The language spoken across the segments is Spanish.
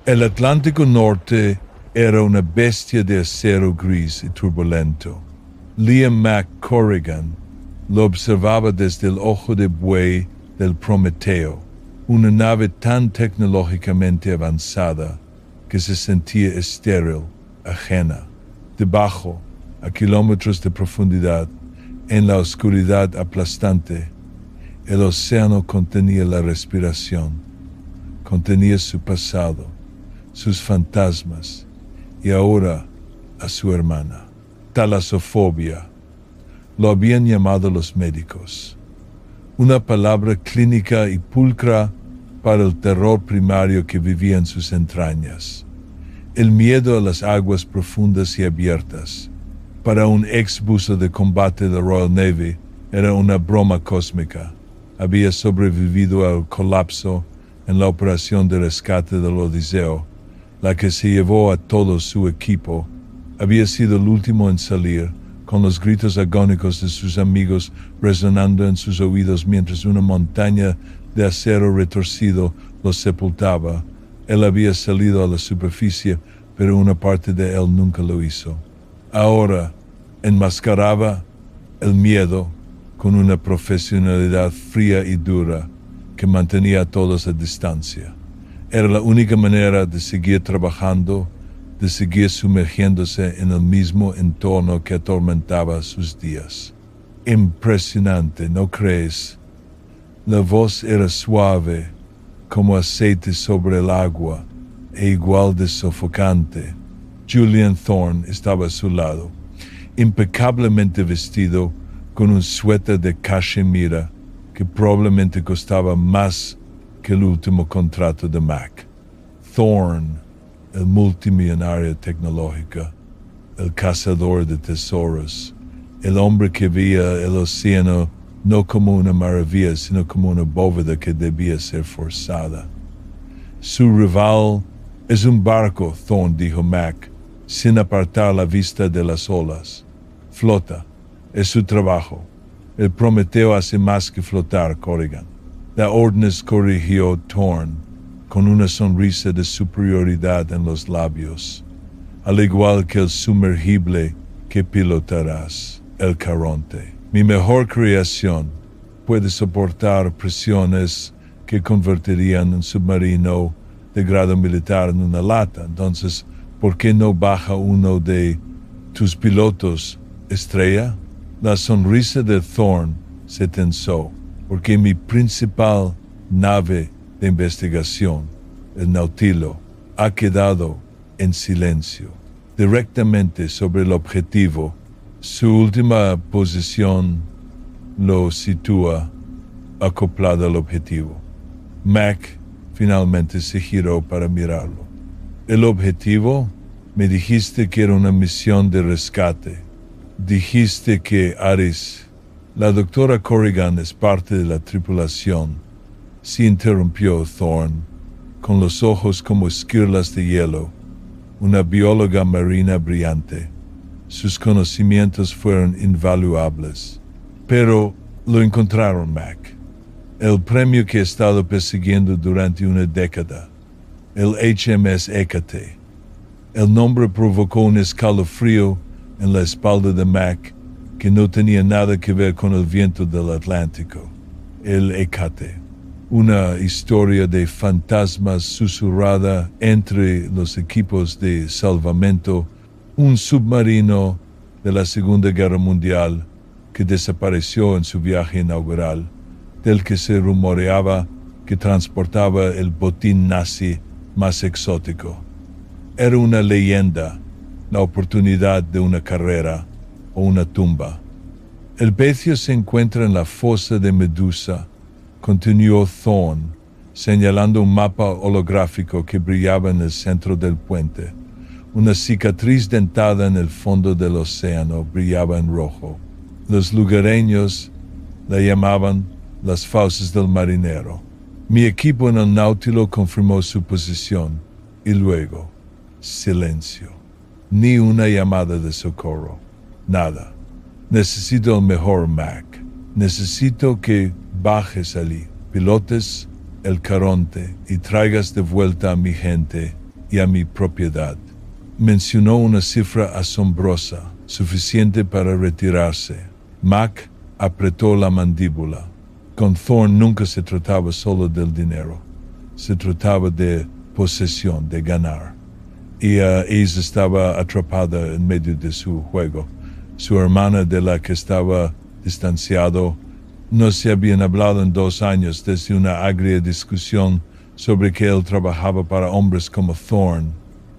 El Atlántico Norte era una bestia de acero gris y turbulento. Liam Mac Corrigan lo observaba desde el ojo de buey del Prometeo, una nave tan tecnológicamente avanzada que se sentía estéril, ajena. Debajo, a kilómetros de profundidad, en la oscuridad aplastante, el océano contenía la respiración, contenía su pasado, sus fantasmas y ahora a su hermana. Talasofobia, lo habían llamado los médicos. Una palabra clínica y pulcra para el terror primario que vivía en sus entrañas. El miedo a las aguas profundas y abiertas. Para un ex buzo de combate de Royal Navy era una broma cósmica. Había sobrevivido al colapso en la operación de rescate del Odiseo, la que se llevó a todo su equipo. Había sido el último en salir, con los gritos agónicos de sus amigos resonando en sus oídos mientras una montaña de acero retorcido los sepultaba. Él había salido a la superficie, pero una parte de él nunca lo hizo. Ahora enmascaraba el miedo con una profesionalidad fría y dura que mantenía a todos a distancia. Era la única manera de seguir trabajando, de seguir sumergiéndose en el mismo entorno que atormentaba sus días. Impresionante, ¿no crees? La voz era suave, como aceite sobre el agua, e igual de sofocante. Julian Thorne estaba a su lado, impecablemente vestido, con un suéter de cachemira que probablemente costaba más que el último contrato de Mac. Thorne, el multimillonario tecnológico, el cazador de tesoros, el hombre que veía el océano no como una maravilla, sino como una bóveda que debía ser forzada. Su rival es un barco, Thorne dijo Mac, sin apartar la vista de las olas. Flota, es su trabajo. El Prometeo hace más que flotar, Corrigan. La órdenes corrigió Thorne, con una sonrisa de superioridad en los labios, al igual que el sumergible que pilotarás, el Caronte. Mi mejor creación puede soportar presiones que convertirían un submarino de grado militar en una lata. Entonces, ¿por qué no baja uno de tus pilotos, estrella? La sonrisa de Thorne se tensó, porque mi principal nave de investigación, el Nautilo, ha quedado en silencio, directamente sobre el objetivo. Su última posición lo sitúa acoplado al objetivo. Mac finalmente se giró para mirarlo. ¿El objetivo? Me dijiste que era una misión de rescate. Dijiste que Aris, la doctora Corrigan, es parte de la tripulación. Se interrumpió Thorne, con los ojos como esquirlas de hielo, una bióloga marina brillante. Sus conocimientos fueron invaluables. Pero lo encontraron, Mac. El premio que he estado persiguiendo durante una década. El HMS Hécate. El nombre provocó un escalofrío en la espalda de Mac que no tenía nada que ver con el viento del Atlántico. El Hécate. Una historia de fantasmas susurrada entre los equipos de salvamento. Un submarino de la Segunda Guerra Mundial que desapareció en su viaje inaugural, del que se rumoreaba que transportaba el botín nazi más exótico. Era una leyenda, la oportunidad de una carrera o una tumba. El pecio se encuentra en la fosa de Medusa, continuó Thorne, señalando un mapa holográfico que brillaba en el centro del puente. Una cicatriz dentada en el fondo del océano brillaba en rojo. Los lugareños la llamaban las fauces del marinero. Mi equipo en el Nautilo confirmó su posición y luego, silencio. Ni una llamada de socorro. Nada. Necesito el mejor, Mac. Necesito que bajes allí, pilotes el Caronte y traigas de vuelta a mi gente y a mi propiedad. Mencionó una cifra asombrosa, suficiente para retirarse. Mac apretó la mandíbula. Con Thorne nunca se trataba solo del dinero. Se trataba de posesión, de ganar. Y ella estaba atrapada en medio de su juego. Su hermana, de la que estaba distanciado, no se habían hablado en 2 años desde una agria discusión sobre que él trabajaba para hombres como Thorne.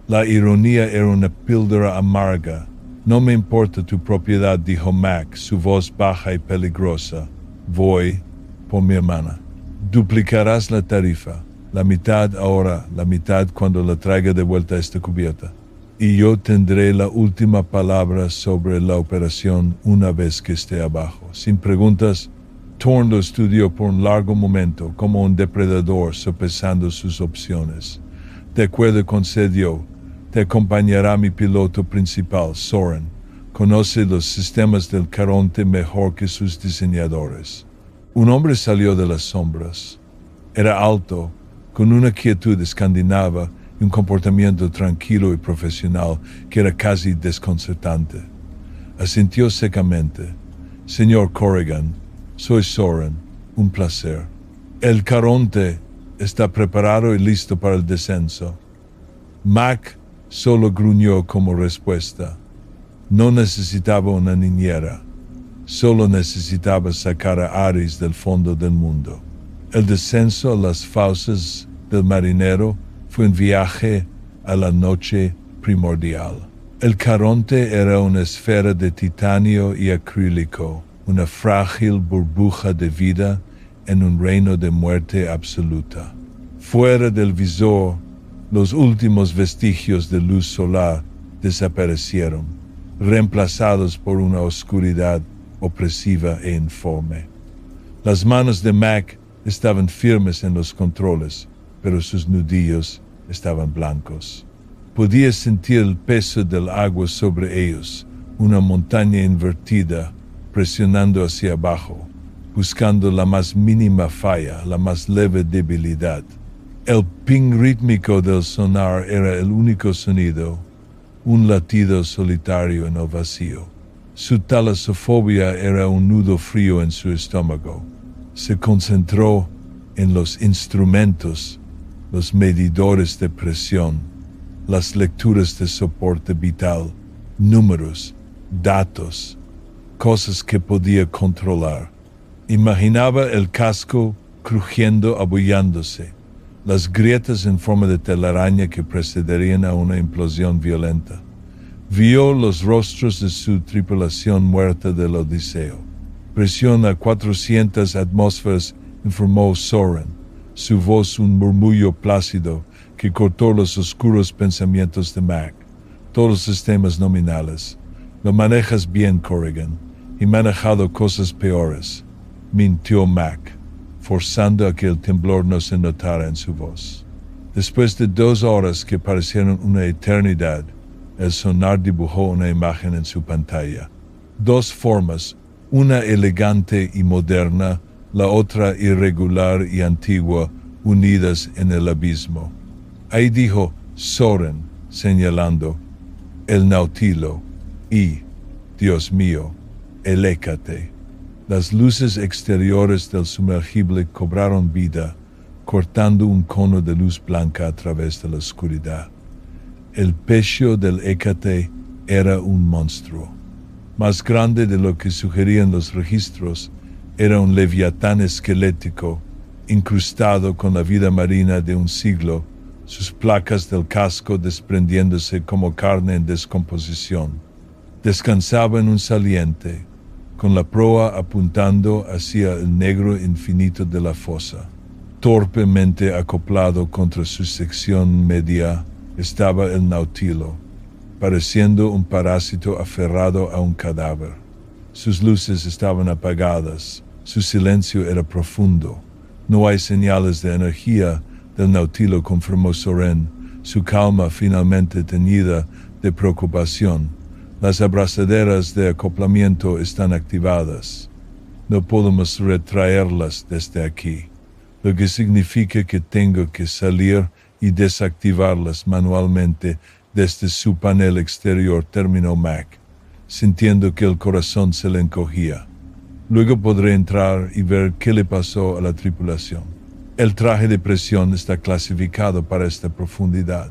La ironía era una píldora amarga. No me importa tu propiedad, dijo Mac, su voz baja y peligrosa. Voy por mi hermana. Duplicarás la tarifa. La mitad ahora, la mitad cuando la traiga de vuelta a esta cubierta. Y yo tendré la última palabra sobre la operación una vez que esté abajo. Sin preguntas, Thorne lo estudió por un largo momento, como un depredador sopesando sus opciones. De acuerdo, concedió. Te acompañará mi piloto principal, Soren. Conoce los sistemas del Caronte mejor que sus diseñadores. Un hombre salió de las sombras. Era alto, con una quietud escandinava y un comportamiento tranquilo y profesional que era casi desconcertante. Asintió secamente. Señor Corrigan, soy Soren. Un placer. El Caronte está preparado y listo para el descenso. Mac solo gruñó como respuesta. No necesitaba una niñera. Solo necesitaba sacar a Aris del fondo del mundo. El descenso a las fauces del marinero fue un viaje a la noche primordial. El Caronte era una esfera de titanio y acrílico, una frágil burbuja de vida en un reino de muerte absoluta. Fuera del visor, los últimos vestigios de luz solar desaparecieron, reemplazados por una oscuridad opresiva e informe. Las manos de Mac estaban firmes en los controles, pero sus nudillos estaban blancos. Podía sentir el peso del agua sobre ellos, una montaña invertida, presionando hacia abajo, buscando la más mínima falla, la más leve debilidad. El ping rítmico del sonar era el único sonido, un latido solitario en el vacío. Su talasofobia era un nudo frío en su estómago. Se concentró en los instrumentos, los medidores de presión, las lecturas de soporte vital, números, datos, cosas que podía controlar. Imaginaba el casco crujiendo, abullándose, las grietas en forma de telaraña que precederían a una implosión violenta. Vio los rostros de su tripulación muerta del Odiseo. Presión a 400 atmósferas, informó Soren, su voz un murmullo plácido que cortó los oscuros pensamientos de Mac. Todos los sistemas nominales. Lo manejas bien, Corrigan. He manejado cosas peores, mintió Mac, forzando a que el temblor no se notara en su voz. Después de 2 horas que parecieron una eternidad, el sonar dibujó una imagen en su pantalla. 2 formas, una elegante y moderna, la otra irregular y antigua, unidas en el abismo. Ahí dijo Soren, señalando, el Nautilo y, Dios mío, el Hécate. Las luces exteriores del sumergible cobraron vida, cortando un cono de luz blanca a través de la oscuridad. El pecho del Hécate era un monstruo. Más grande de lo que sugerían los registros, era un leviatán esquelético, incrustado con la vida marina de un siglo, sus placas del casco desprendiéndose como carne en descomposición. Descansaba en un saliente, con la proa apuntando hacia el negro infinito de la fosa. Torpemente acoplado contra su sección media estaba el Nautilo, pareciendo un parásito aferrado a un cadáver. Sus luces estaban apagadas, su silencio era profundo. No hay señales de energía del Nautilo, confirmó Soren, su calma finalmente teñida de preocupación. Las abrazaderas de acoplamiento están activadas. No podemos retraerlas desde aquí, lo que significa que tengo que salir y desactivarlas manualmente desde su panel exterior, terminó Mac, sintiendo que el corazón se le encogía. Luego podré entrar y ver qué le pasó a la tripulación. El traje de presión está clasificado para esta profundidad,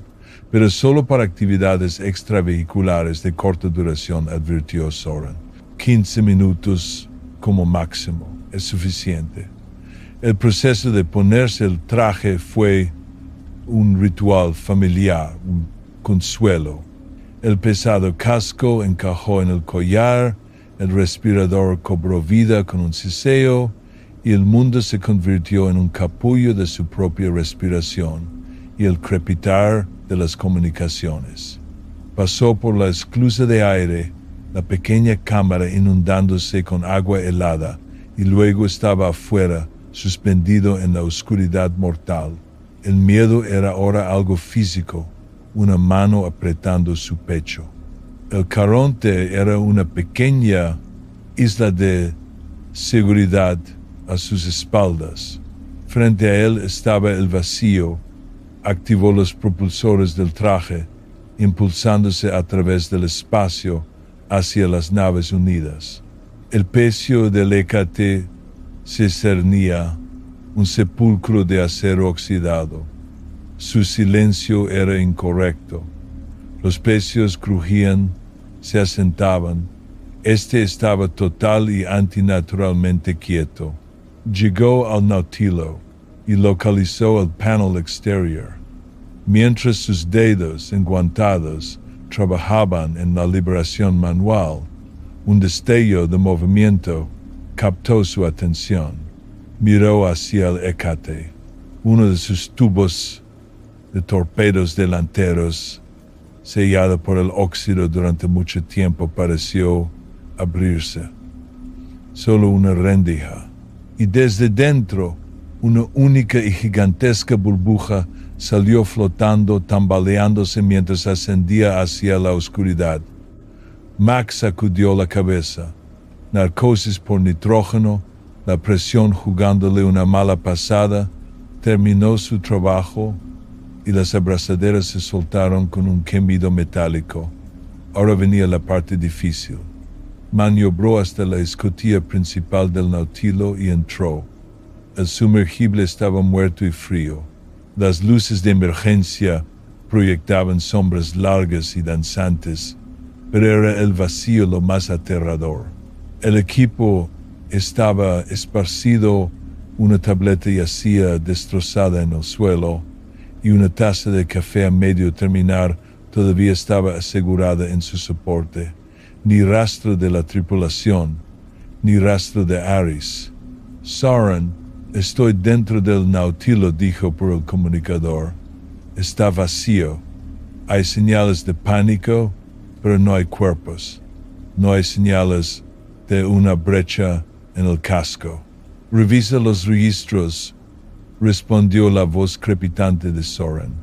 pero solo para actividades extravehiculares de corta duración, advirtió Soren. 15 minutos como máximo es suficiente. El proceso de ponerse el traje fue un ritual familiar, un consuelo. El pesado casco encajó en el collar, el respirador cobró vida con un siseo y el mundo se convirtió en un capullo de su propia respiración y el crepitar de las comunicaciones. Pasó por la esclusa de aire, la pequeña cámara inundándose con agua helada, y luego estaba afuera, suspendido en la oscuridad mortal. El miedo era ahora algo físico, una mano apretando su pecho. El Caronte era una pequeña isla de seguridad a sus espaldas. Frente a él estaba el vacío. Activó los propulsores del traje, impulsándose a través del espacio hacia las naves unidas. El pecio del Hécate se cernía, un sepulcro de acero oxidado. Su silencio era incorrecto. Los pecios crujían, se asentaban. Este estaba total y antinaturalmente quieto. Llegó al Nautilo y localizó el panel exterior. Mientras sus dedos enguantados trabajaban en la liberación manual, un destello de movimiento captó su atención. Miró hacia el Hécate. Uno de sus tubos de torpedos delanteros, sellado por el óxido durante mucho tiempo, pareció abrirse. Solo una rendija. Y desde dentro, una única y gigantesca burbuja salió flotando, tambaleándose mientras ascendía hacia la oscuridad. Mac sacudió la cabeza. Narcosis por nitrógeno, la presión jugándole una mala pasada, terminó su trabajo y las abrazaderas se soltaron con un gemido metálico. Ahora venía la parte difícil. Maniobró hasta la escotilla principal del Nautilo y entró. El sumergible estaba muerto y frío. Las luces de emergencia proyectaban sombras largas y danzantes, pero era el vacío lo más aterrador. El equipo estaba esparcido, una tableta yacía destrozada en el suelo y una taza de café a medio terminar todavía estaba asegurada en su soporte. Ni rastro de la tripulación, ni rastro de Aris. Soren, estoy dentro del Nautilo, dijo por el comunicador. Está vacío. Hay señales de pánico, pero no hay cuerpos. No hay señales de una brecha en el casco. Revisa los registros, respondió la voz crepitante de Soren.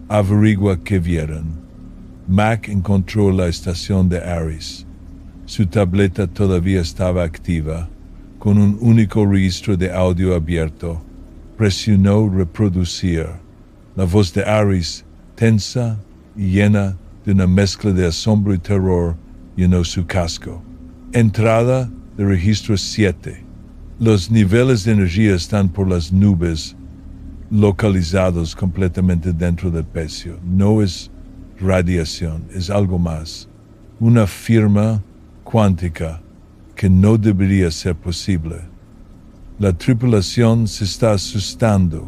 Averigua qué vieron. Mac encontró la estación de Aris. Su tableta todavía estaba activa, con un único registro de audio abierto. Presionó reproducir. La voz de Aris, tensa y llena de una mezcla de asombro y terror, llenó su casco. Entrada de registro 7. Los niveles de energía están por las nubes, localizados completamente dentro del pecio. No es radiación, es algo más. Una firma cuántica que no debería ser posible. La tripulación se está asustando.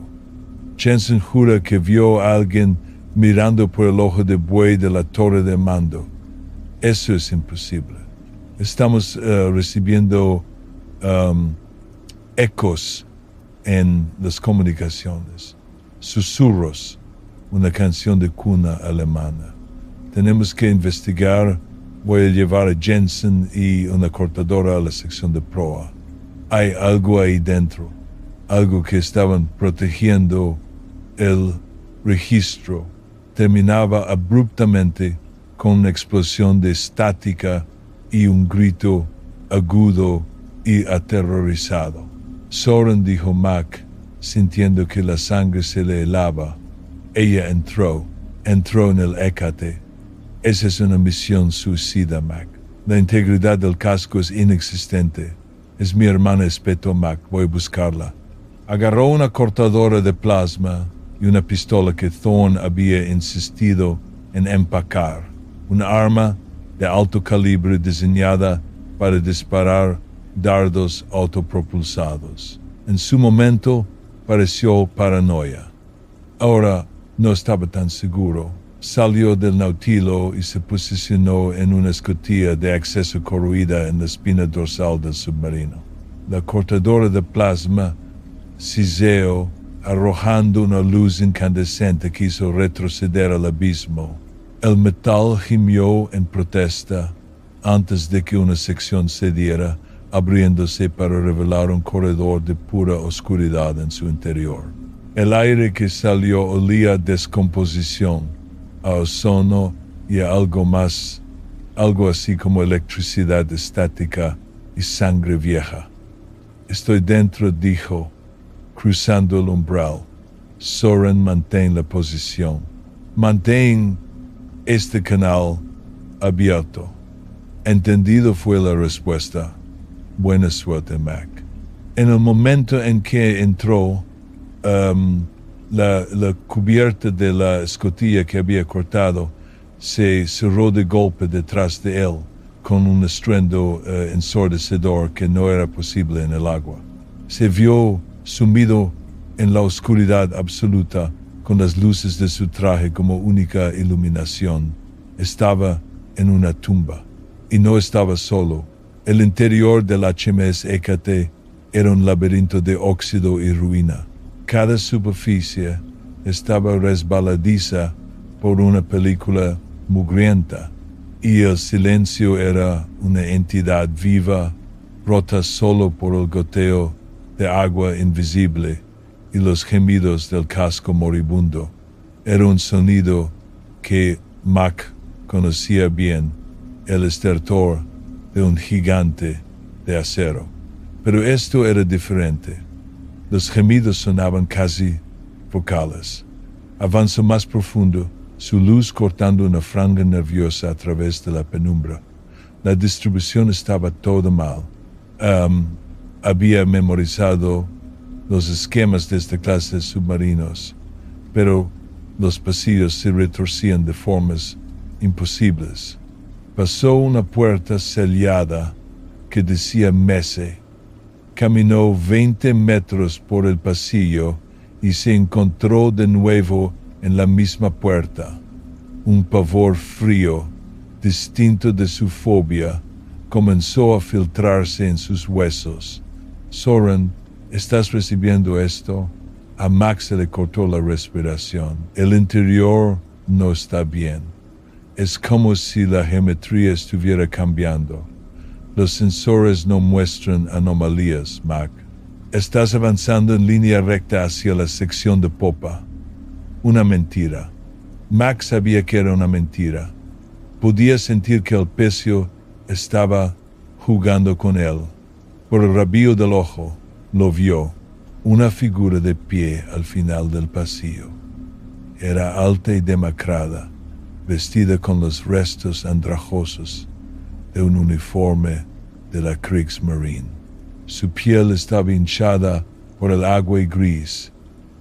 Jensen jura que vio a alguien mirando por el ojo de buey de la torre de mando. Eso es imposible. Estamos recibiendo ecos en las comunicaciones, susurros, una canción de cuna alemana. Tenemos que investigar. Voy a llevar a Jensen y una cortadora a la sección de proa. Hay algo ahí dentro, algo que estaban protegiendo. El registro terminaba abruptamente con una explosión de estática y un grito agudo y aterrorizado. Soren, dijo Mac, sintiendo que la sangre se le helaba. Ella entró en el Hécate. Esa es una misión suicida, Mac. La integridad del casco es inexistente. Es mi hermana Espeto, Mac. Voy a buscarla. Agarró una cortadora de plasma y una pistola que Thorne había insistido en empacar. Un arma de alto calibre diseñada para disparar dardos autopropulsados. En su momento pareció paranoia. Ahora no estaba tan seguro. Salió del Nautilo y se posicionó en una escotilla de acceso corroída en la espina dorsal del submarino. La cortadora de plasma siseó, arrojando una luz incandescente que hizo retroceder al abismo. El metal gimió en protesta antes de que una sección cediera, abriéndose para revelar un corredor de pura oscuridad en su interior. El aire que salió olía a descomposición, a ozono y a algo más, algo así como electricidad estática y sangre vieja. Estoy dentro, dijo, cruzando el umbral. Soren mantén la posición. Mantén este canal abierto. Entendido, fue la respuesta. Buena suerte, Mac. En el momento en que entró, la cubierta de la escotilla que había cortado se cerró de golpe detrás de él, con un estruendo ensordecedor que no era posible en el agua. Se vio sumido en la oscuridad absoluta, con las luces de su traje como única iluminación. Estaba en una tumba, y no estaba solo. El interior del HMS Hécate era un laberinto de óxido y ruina. Cada superficie estaba resbaladiza por una película mugrienta, y el silencio era una entidad viva, rota solo por el goteo de agua invisible y los gemidos del casco moribundo. Era un sonido que Mac conocía bien, el estertor de un gigante de acero. Pero esto era diferente. Los gemidos sonaban casi vocales. Avanzó más profundo, su luz cortando una franja nerviosa a través de la penumbra. La distribución estaba toda mal. Había memorizado los esquemas de esta clase de submarinos, pero los pasillos se retorcían de formas imposibles. Pasó una puerta sellada que decía Mese. Caminó 20 metros por el pasillo y se encontró de nuevo en la misma puerta. Un pavor frío, distinto de su fobia, comenzó a filtrarse en sus huesos. Soren, ¿estás recibiendo esto? A Max se le cortó la respiración. El interior no está bien. Es como si la geometría estuviera cambiando. Los sensores no muestran anomalías, Mac. Estás avanzando en línea recta hacia la sección de popa. Una mentira. Mac sabía que era una mentira. Podía sentir que el pecio estaba jugando con él. Por el rabillo del ojo, lo vio. Una figura de pie al final del pasillo. Era alta y demacrada, vestida con los restos andrajosos de un uniforme de la Kriegsmarine. Su piel estaba hinchada por el agua y gris,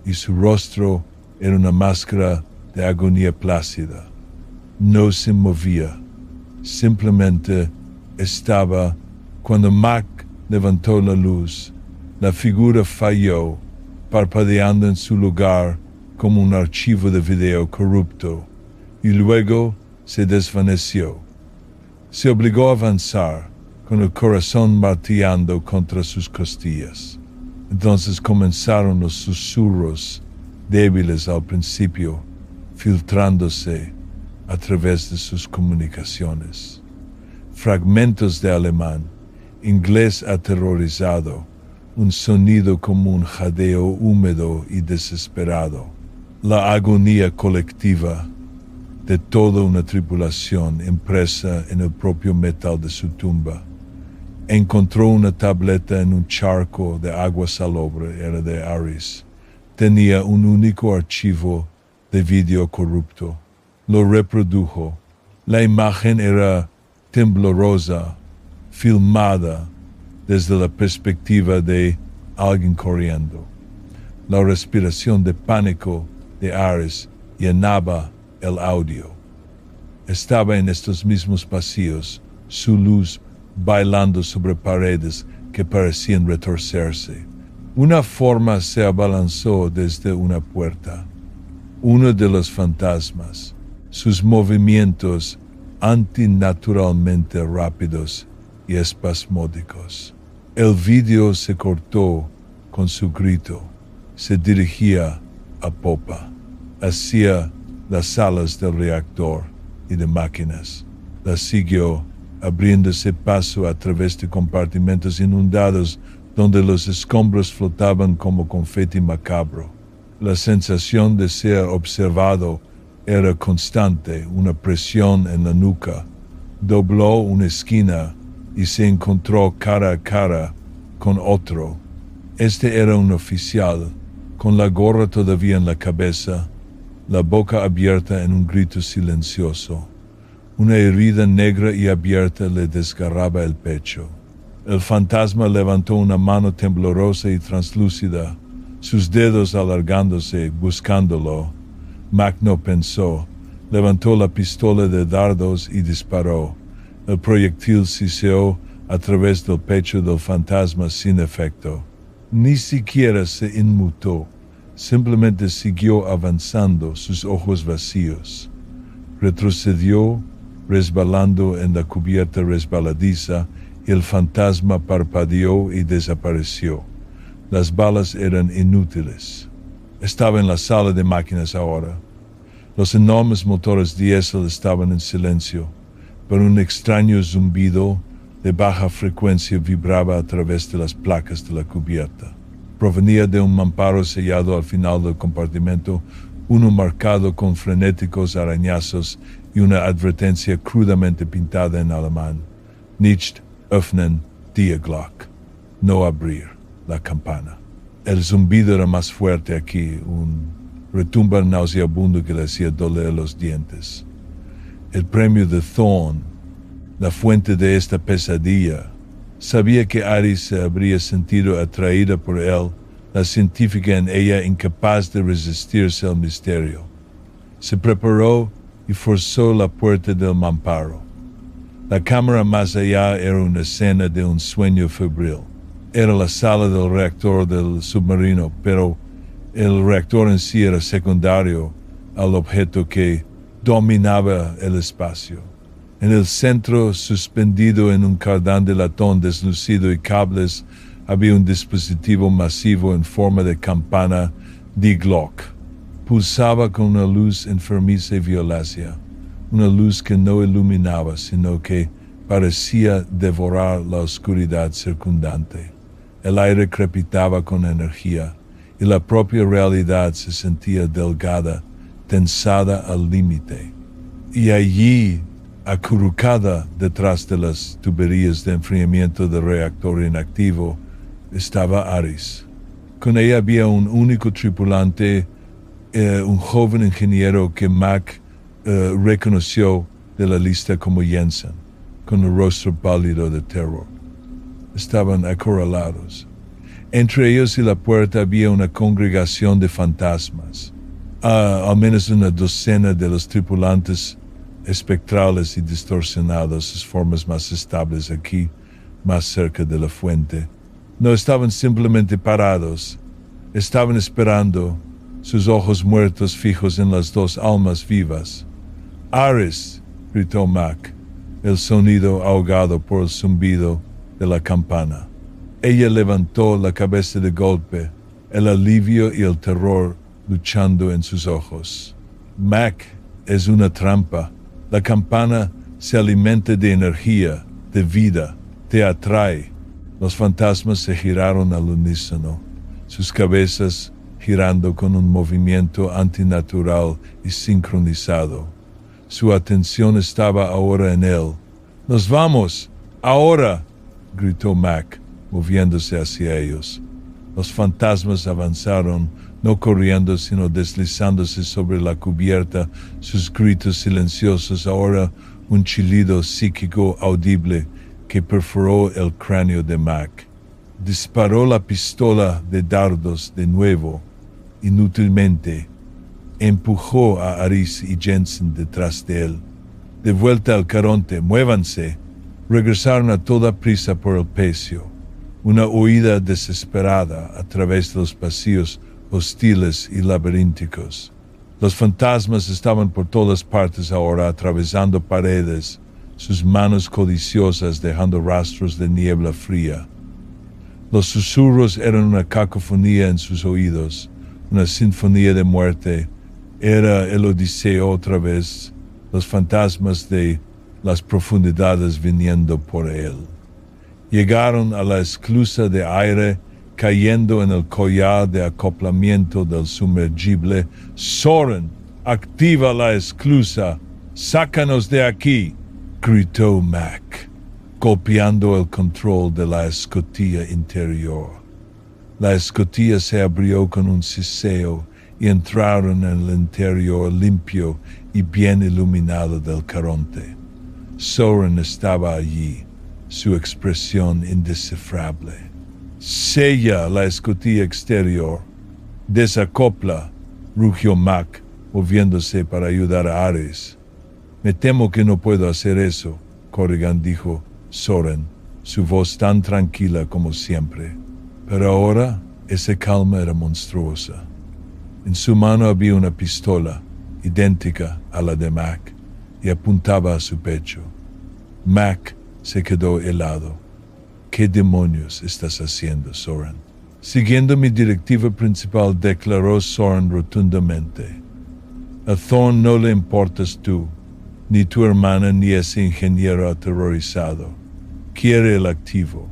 y su rostro era una máscara de agonía plácida. No se movía, simplemente estaba. Cuando Mac levantó la luz, la figura falló, parpadeando en su lugar como un archivo de video corrupto, y luego se desvaneció. Se obligó a avanzar, con el corazón martillando contra sus costillas. Entonces comenzaron los susurros, débiles al principio, filtrándose a través de sus comunicaciones. Fragmentos de alemán, inglés aterrorizado, un sonido como un jadeo húmedo y desesperado. La agonía colectiva de toda una tripulación impresa en el propio metal de su tumba. Encontró una tableta en un charco de agua salobre, era de Aris. Tenía un único archivo de vídeo corrupto. Lo reprodujo. La imagen era temblorosa, filmada desde la perspectiva de alguien corriendo. La respiración de pánico de Aris llenaba el audio. Estaba en estos mismos pasillos, su luz bailando sobre paredes que parecían retorcerse. Una forma se abalanzó desde una puerta. Uno de los fantasmas, sus movimientos antinaturalmente rápidos y espasmódicos. El vídeo se cortó con su grito. Se dirigía a popa, hacia las salas del reactor y de máquinas. La siguió, abriéndose paso a través de compartimentos inundados donde los escombros flotaban como confeti macabro. La sensación de ser observado era constante, una presión en la nuca. Dobló una esquina y se encontró cara a cara con otro. Este era un oficial, con la gorra todavía en la cabeza, la boca abierta en un grito silencioso. Una herida negra y abierta le desgarraba el pecho. El fantasma levantó una mano temblorosa y translúcida, sus dedos alargándose, buscándolo. Mac no pensó. Levantó la pistola de dardos y disparó. El proyectil siseó a través del pecho del fantasma sin efecto. Ni siquiera se inmutó. Simplemente siguió avanzando, sus ojos vacíos. Retrocedió, resbalando en la cubierta resbaladiza, y el fantasma parpadeó y desapareció. Las balas eran inútiles. Estaba en la sala de máquinas ahora. Los enormes motores diésel estaban en silencio, pero un extraño zumbido de baja frecuencia vibraba a través de las placas de la cubierta. Provenía de un mamparo sellado al final del compartimento, uno marcado con frenéticos arañazos y una advertencia crudamente pintada en alemán. Nicht öffnen die Glock. No abrir la campana. El zumbido era más fuerte aquí, un retumbar nauseabundo que le hacía doler los dientes. El premio de Thorn, la fuente de esta pesadilla, sabía que Aris se habría sentido atraída por él, la científica en ella incapaz de resistirse al misterio. Se preparó y forzó la puerta del mamparo. La cámara más allá era una escena de un sueño febril. Era la sala del reactor del submarino, pero el reactor en sí era secundario al objeto que dominaba el espacio. En el centro, suspendido en un cardán de latón deslucido y cables, había un dispositivo masivo en forma de campana Die Glock. Pulsaba con una luz enfermiza y violácea, una luz que no iluminaba, sino que parecía devorar la oscuridad circundante. El aire crepitaba con energía, y la propia realidad se sentía delgada, tensada al límite. Y allí, acurrucada detrás de las tuberías de enfriamiento del reactor inactivo, estaba Aris. Con ella había un único tripulante, un joven ingeniero que Mac reconoció de la lista como Jensen, con el rostro pálido de terror. Estaban acorralados. Entre ellos y la puerta había una congregación de fantasmas. Al menos una docena de los tripulantes espectrales y distorsionados, sus formas más estables aquí, más cerca de la fuente. No estaban simplemente parados, estaban esperando, sus ojos muertos fijos en las dos almas vivas. ¡Aris!, gritó Mac, el sonido ahogado por el zumbido de la campana. Ella levantó la cabeza de golpe, el alivio y el terror luchando en sus ojos. Mac, es una trampa. La campana se alimenta de energía, de vida, te atrae. Los fantasmas se giraron al unísono, sus cabezas girando con un movimiento antinatural y sincronizado. Su atención estaba ahora en él. ¡Nos vamos! ¡Ahora!, gritó Mac, moviéndose hacia ellos. Los fantasmas avanzaron, no corriendo sino deslizándose sobre la cubierta, sus gritos silenciosos, ahora un chillido psíquico audible que perforó el cráneo de Mac. Disparó la pistola de dardos de nuevo, inútilmente. Empujó a Aris y Jensen detrás de él. De vuelta al Caronte, muévanse. Regresaron a toda prisa por el pecio. Una huida desesperada a través de los pasillos hostiles y laberínticos. Los fantasmas estaban por todas partes ahora, atravesando paredes, sus manos codiciosas dejando rastros de niebla fría. Los susurros eran una cacofonía en sus oídos, una sinfonía de muerte. Era el Odiseo otra vez, los fantasmas de las profundidades viniendo por él. Llegaron a la esclusa de aire, cayendo en el collar de acoplamiento del sumergible. «Soren, activa la esclusa, sácanos de aquí», gritó Mac, golpeando el control de la escotilla interior. La escotilla se abrió con un siseo y entraron en el interior limpio y bien iluminado del Caronte. Soren estaba allí, su expresión indescifrable. «Sella la escotilla exterior. Desacopla», rugió Mac, moviéndose para ayudar a Ares. «Me temo que no puedo hacer eso», Corrigan dijo Soren, su voz tan tranquila como siempre. Pero ahora esa calma era monstruosa. En su mano había una pistola, idéntica a la de Mac, y apuntaba a su pecho. Mac se quedó helado. «¿Qué demonios estás haciendo, Soren?» «Siguiendo mi directiva principal», declaró Soren rotundamente. «A Thorn no le importas tú, ni tu hermana, ni ese ingeniero aterrorizado. Quiere el activo.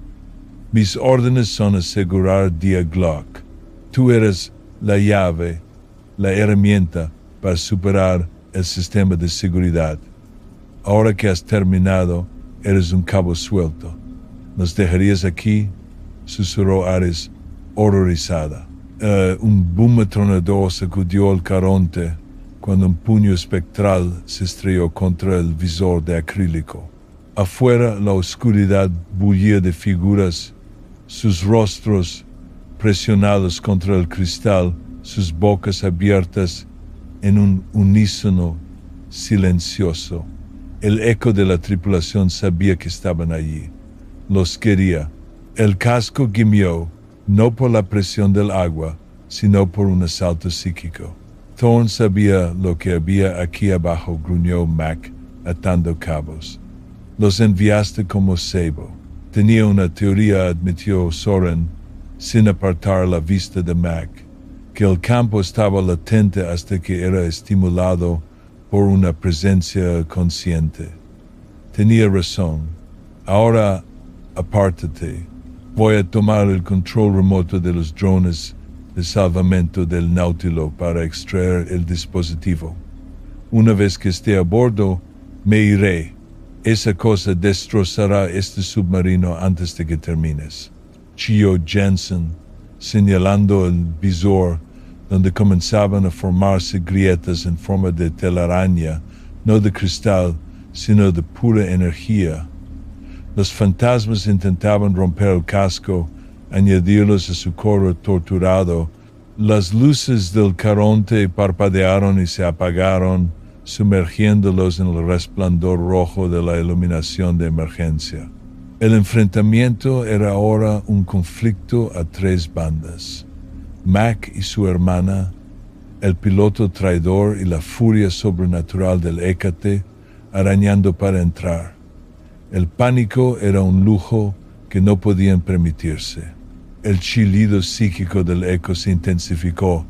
Mis órdenes son asegurar Dia Glock. Tú eres la llave, la herramienta para superar el sistema de seguridad. Ahora que has terminado, eres un cabo suelto. ¿Nos dejarías aquí?», susurró Ares, horrorizada. Un boom atronador sacudió el Caronte cuando un puño espectral se estrelló contra el visor de acrílico. Afuera la oscuridad bullía de figuras, sus rostros presionados contra el cristal, sus bocas abiertas en un unísono silencioso. El eco de la tripulación sabía que estaban allí. Los quería. El casco gimió, no por la presión del agua, sino por un asalto psíquico. Thorn sabía lo que había aquí abajo, gruñó Mac, atando cabos. «Los enviaste como cebo». Tenía una teoría, admitió Soren, sin apartar la vista de Mac, que el campo estaba latente hasta que era estimulado por una presencia consciente. Tenía razón. Ahora, apártate. Voy a tomar el control remoto de los drones de salvamento del Náutilo para extraer el dispositivo. Una vez que esté a bordo, me iré. Esa cosa destrozará este submarino antes de que termines. Chilló Jensen, señalando el visor donde comenzaban a formarse grietas en forma de telaraña, no de cristal, sino de pura energía. Los fantasmas intentaban romper el casco, añadirlos a su coro torturado. Las luces del Caronte parpadearon y se apagaron, sumergiéndolos en el resplandor rojo de la iluminación de emergencia. El enfrentamiento era ahora un conflicto a tres bandas. Mac y su hermana, el piloto traidor y la furia sobrenatural del Hécate, arañando para entrar. El pánico era un lujo que no podían permitirse. El chillido psíquico del eco se intensificó,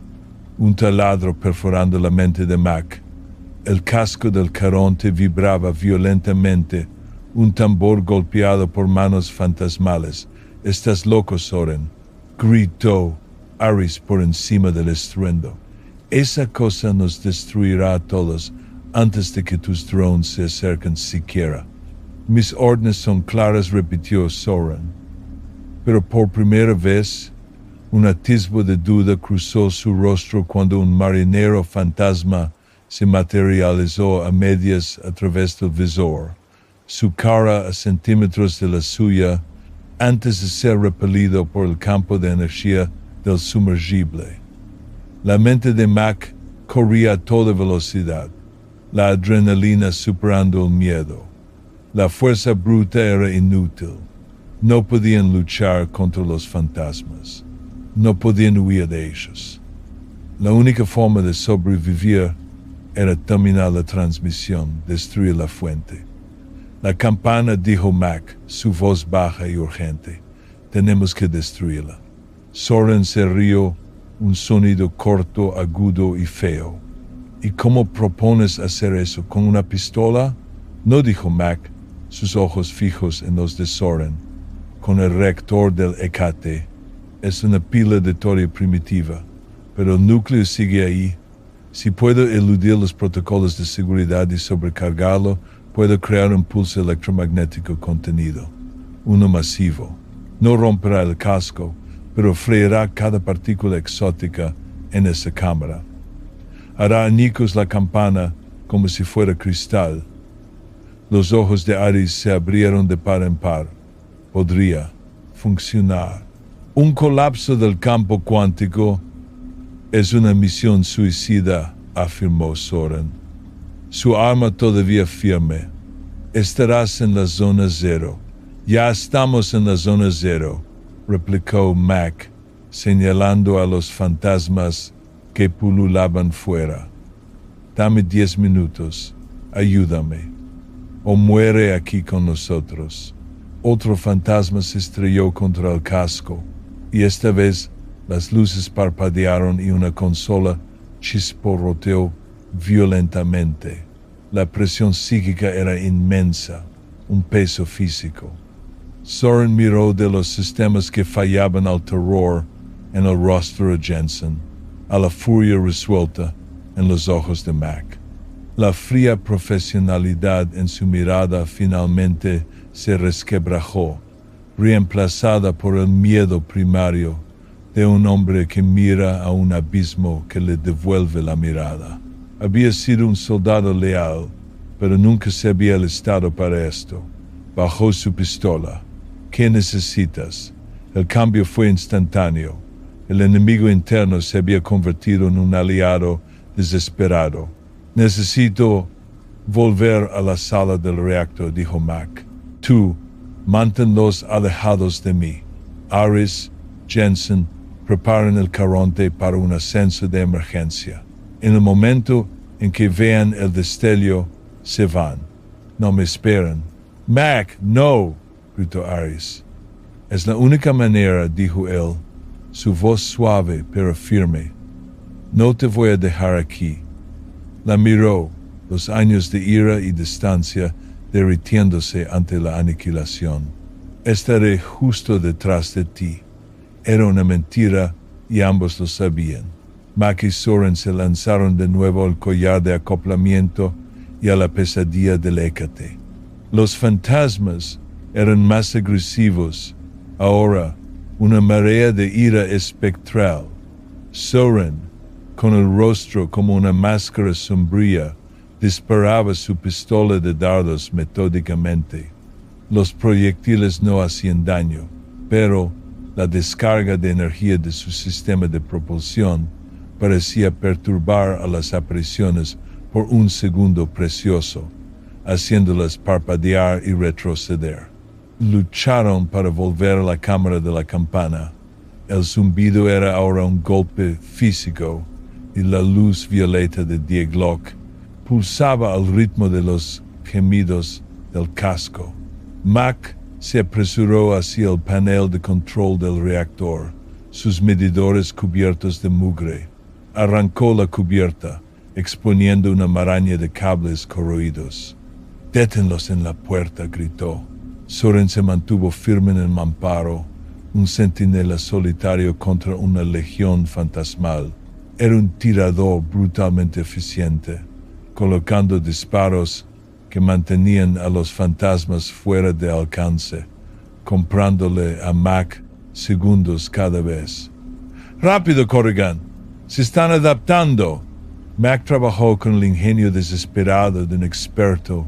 un taladro perforando la mente de Mac. El casco del Caronte vibraba violentamente, un tambor golpeado por manos fantasmales. «Estás loco, Soren», gritó Aris por encima del estruendo. «Esa cosa nos destruirá a todos antes de que tus drones se acerquen siquiera». «Mis órdenes son claras», repitió Soren. Pero por primera vez, Un atisbo de duda cruzó su rostro cuando un marinero fantasma se materializó a medias a través del visor, su cara a centímetros de la suya, antes de ser repelido por el campo de energía del sumergible. La mente de Mac corría a toda velocidad, la adrenalina superando el miedo. La fuerza bruta era inútil. No podían luchar contra los fantasmas. No podían huir de ellos. La única forma de sobrevivir era terminar la transmisión, destruir la fuente. La campana, dijo Mac, su voz baja y urgente. Tenemos que destruirla. Soren se rió, un sonido corto, agudo y feo. ¿Y cómo propones hacer eso? ¿Con una pistola? No, dijo Mac, sus ojos fijos en los de Soren. Con el reactor del EKT. Es una pila de toria primitiva, pero el núcleo sigue ahí. Si puedo eludir los protocolos de seguridad y sobrecargarlo, puedo crear un pulso electromagnético contenido. Uno masivo. No romperá el casco, pero freirá cada partícula exótica en esa cámara. Hará añicos la campana como si fuera cristal. Los ojos de Aris se abrieron de par en par. Podría funcionar. Un colapso del campo cuántico es una misión suicida, afirmó Soren. Su arma todavía firme. Estarás en la zona cero. Ya estamos en la zona cero, replicó Mac, señalando a los fantasmas que pululaban fuera. Dame 10 minutos. Ayúdame. O muere aquí con nosotros. Otro fantasma se estrelló contra el casco, y esta vez las luces parpadearon y una consola chisporroteó violentamente. La presión psíquica era inmensa, un peso físico. Soren miró de los sistemas que fallaban al terror en el rostro de Jensen, a la furia resuelta en los ojos de Mac. La fría profesionalidad en su mirada finalmente se resquebrajó, reemplazada por el miedo primario de un hombre que mira a un abismo que le devuelve la mirada. Había sido un soldado leal, pero nunca se había alistado para esto. Bajó su pistola. ¿Qué necesitas? El cambio fue instantáneo. El enemigo interno se había convertido en un aliado desesperado. Necesito volver a la sala del reactor, dijo Mac. Tú, manténlos alejados de mí. Aris, Jensen, preparen el Caronte para un ascenso de emergencia. En el momento en que vean el destello, se van. No me esperan. Mac, no, gritó Aris. Es la única manera, dijo él, su voz suave pero firme. No te voy a dejar aquí. La miró, los años de ira y distancia derritiéndose ante la aniquilación. Estaré justo detrás de ti. Era una mentira y ambos lo sabían. Mac y Soren se lanzaron de nuevo al collar de acoplamiento y a la pesadilla del Hécate. Los fantasmas eran más agresivos. Ahora, una marea de ira espectral. Soren, con el rostro como una máscara sombría, disparaba su pistola de dardos metódicamente. Los proyectiles no hacían daño, pero la descarga de energía de su sistema de propulsión parecía perturbar a las apariciones por un segundo precioso, haciéndolas parpadear y retroceder. Lucharon para volver a la cámara de la campana. El zumbido era ahora un golpe físico y la luz violeta de Die Glock pulsaba al ritmo de los gemidos del casco. Mac se apresuró hacia el panel de control del reactor, sus medidores cubiertos de mugre. Arrancó la cubierta, exponiendo una maraña de cables corroídos. «Détenlos en la puerta», gritó. Soren se mantuvo firme en el mamparo, un centinela solitario contra una legión fantasmal. Era un tirador brutalmente eficiente, colocando disparos que mantenían a los fantasmas fuera de alcance, comprándole a Mac segundos cada vez. Rápido, Corrigan. Se están adaptando. Mac trabajó con el ingenio desesperado de un experto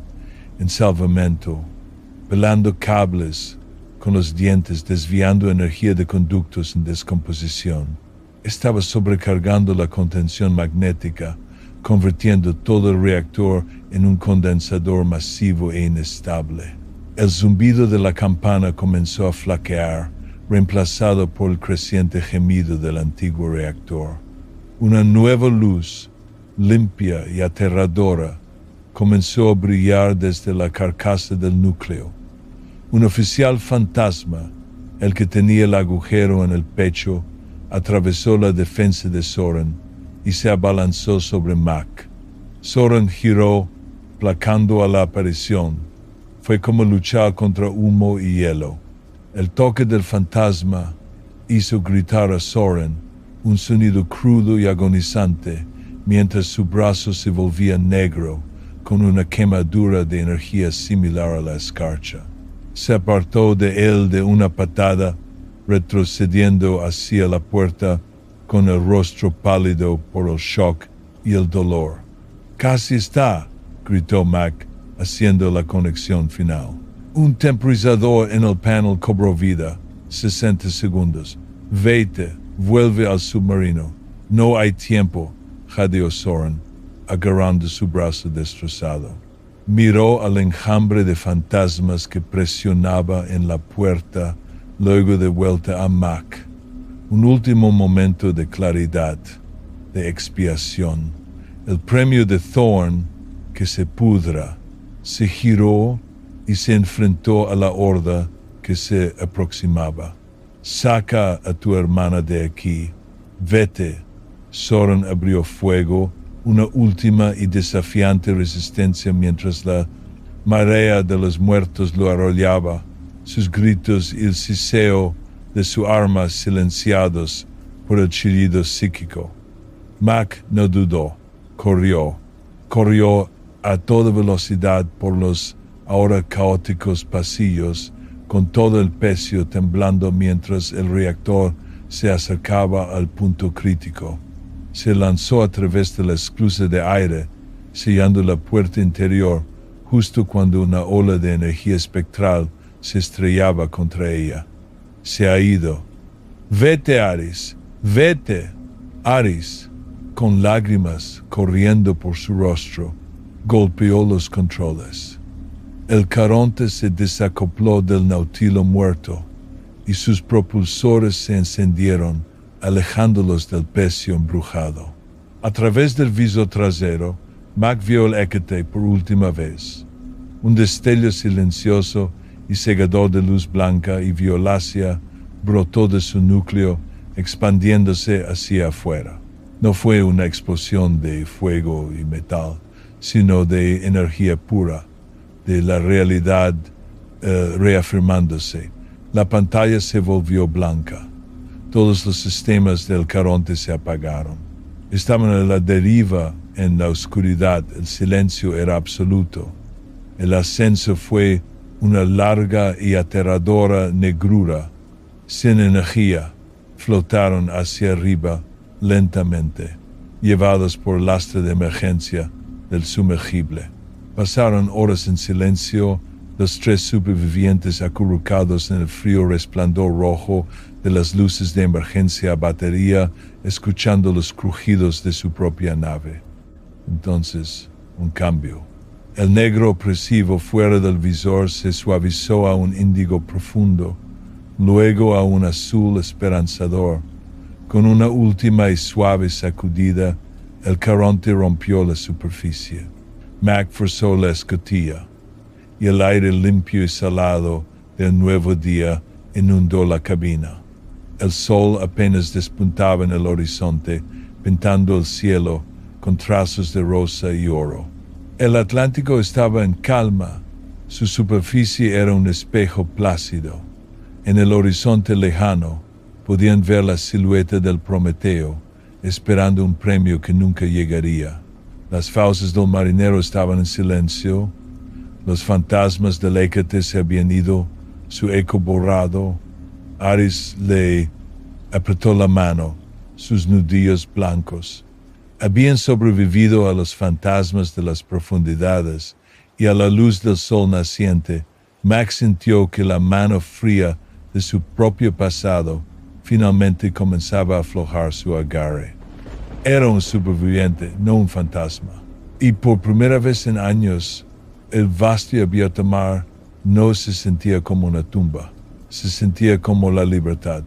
en salvamento, pelando cables con los dientes, desviando energía de conductos en descomposición. Estaba sobrecargando la contención magnética, convirtiendo todo el reactor en un condensador masivo e inestable. El zumbido de la campana comenzó a flaquear, reemplazado por el creciente gemido del antiguo reactor. Una nueva luz, limpia y aterradora, comenzó a brillar desde la carcasa del núcleo. Un oficial fantasma, el que tenía el agujero en el pecho, atravesó la defensa de Soren y se abalanzó sobre Mac. Soren giró, placando a la aparición. Fue como luchar contra humo y hielo. El toque del fantasma hizo gritar a Soren, un sonido crudo y agonizante, mientras su brazo se volvía negro, con una quemadura de energía similar a la escarcha. Se apartó de él de una patada, retrocediendo hacia la puerta con el rostro pálido por el shock y el dolor. «¡Casi está!», gritó Mac, haciendo la conexión final. Un temporizador en el panel cobró vida. 60 segundos. «Vete, vuelve al submarino. No hay tiempo», jadeó Soren, agarrando su brazo destrozado. Miró al enjambre de fantasmas que presionaba en la puerta, luego de vuelta a Mac. Un último momento de claridad, de expiación. El premio de Thorn, que se pudra, se giró y se enfrentó a la horda que se aproximaba. «Saca a tu hermana de aquí. Vete». Soren abrió fuego, una última y desafiante resistencia mientras la marea de los muertos lo arrollaba, sus gritos y el siseo de su arma silenciados por el chillido psíquico. Mac no dudó, corrió a toda velocidad por los ahora caóticos pasillos, con todo el pecio temblando mientras el reactor se acercaba al punto crítico. Se lanzó a través de la esclusa de aire, sellando la puerta interior, justo cuando una ola de energía espectral se estrellaba contra ella. «Se ha ido». «Vete, Aris, vete». Aris, con lágrimas corriendo por su rostro, golpeó los controles. El Caronte se desacopló del Nautilo muerto y sus propulsores se encendieron, alejándolos del pecio embrujado. A través del visor trasero, Mac vio el Hécate por última vez. Un destello silencioso y cegador de luz blanca y violácea brotó de su núcleo, expandiéndose hacia afuera. No fue una explosión de fuego y metal, sino de energía pura, de la realidad reafirmándose. La pantalla se volvió blanca. Todos los sistemas del Caronte se apagaron. Estaban a la deriva en la oscuridad. El silencio era absoluto. El ascenso fue una larga y aterradora negrura. Sin energía, flotaron hacia arriba lentamente, llevados por el lastre de emergencia del sumergible. Pasaron horas en silencio, los tres supervivientes acurrucados en el frío resplandor rojo de las luces de emergencia a batería, escuchando los crujidos de su propia nave. Entonces, un cambio. El negro opresivo fuera del visor se suavizó a un índigo profundo, luego a un azul esperanzador. Con una última y suave sacudida, el Caronte rompió la superficie. Mac forzó la escotilla, y el aire limpio y salado del nuevo día inundó la cabina. El sol apenas despuntaba en el horizonte, pintando el cielo con trazos de rosa y oro. El Atlántico estaba en calma. Su superficie era un espejo plácido. En el horizonte lejano podían ver la silueta del Prometeo, esperando un premio que nunca llegaría. Las fauces del marinero estaban en silencio. Los fantasmas del Hécate se habían ido, su eco borrado. Aris le apretó la mano, sus nudillos blancos. Habían sobrevivido a los fantasmas de las profundidades y a la luz del sol naciente, Max sintió que la mano fría de su propio pasado finalmente comenzaba a aflojar su agarre. Era un superviviente, no un fantasma. Y por primera vez en años, el vasto y abierto mar no se sentía como una tumba, se sentía como la libertad.